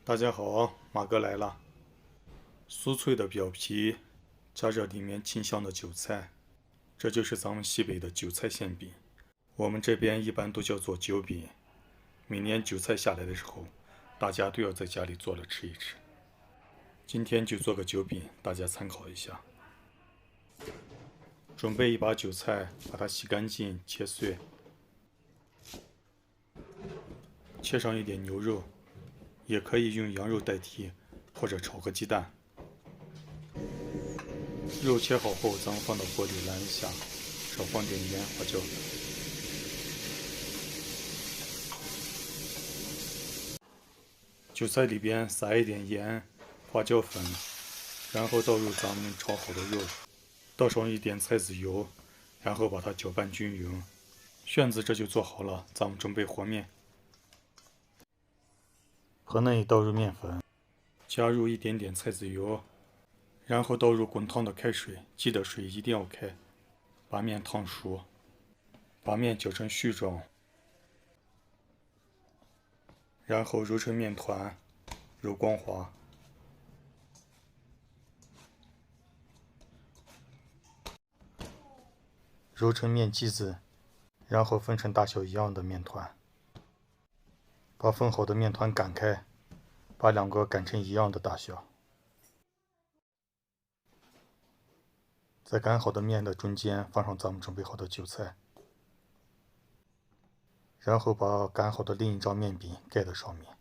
大家好，马哥来了。酥脆的表皮，夹着里面清香的韭菜，这就是咱们西北的韭菜馅饼。我们这边一般都叫做韭饼。每年韭菜下来的时候，大家都要在家里做了吃一吃。今天就做个韭饼，大家参考一下。准备一把韭菜，把它洗干净，切碎，切上一点牛肉，也可以用羊肉代替，或者炒个鸡蛋。肉切好后，咱们放到锅里燃一下，少放点盐、花椒。韭菜里边撒一点盐、花椒粉，然后倒入咱们炒好的肉，倒上一点菜籽油，然后把它搅拌均匀。旋子这就做好了，咱们准备和面。盆内倒入面粉，加入一点点菜籽油，然后倒入滚烫的开水，记得水一定要开，把面烫熟，把面搅成絮状，然后揉成面团，揉光滑。揉成面剂子，然后分成大小一样的面团。把分好的面团擀开，把两个擀成一样的大小。在擀好的面的中间放上咱们准备好的韭菜，然后把擀好的另一张面饼盖在上面，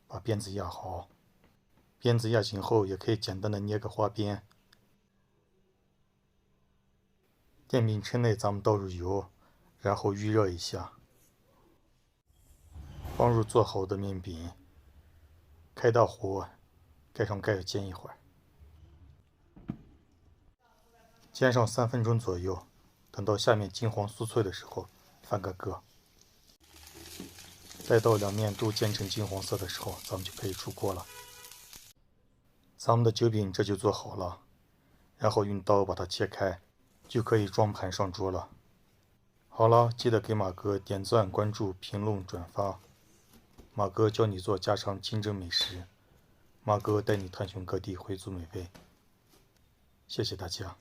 把边子压好。边子压紧后，也可以简单的捏个花边。电饼铛内咱们倒入油，然后预热一下，放入做好的面饼，开大火，盖上盖煎一会儿，煎上3分钟左右。等到下面金黄酥脆的时候，翻个个。待到两面都煎成金黄色的时候，咱们就可以出锅了。咱们的韭饼这就做好了，然后用刀把它切开，就可以装盘上桌了。好了，记得给马哥点赞、关注、评论、转发。马哥教你做家常清真美食，马哥带你探寻各地回族美味。谢谢大家。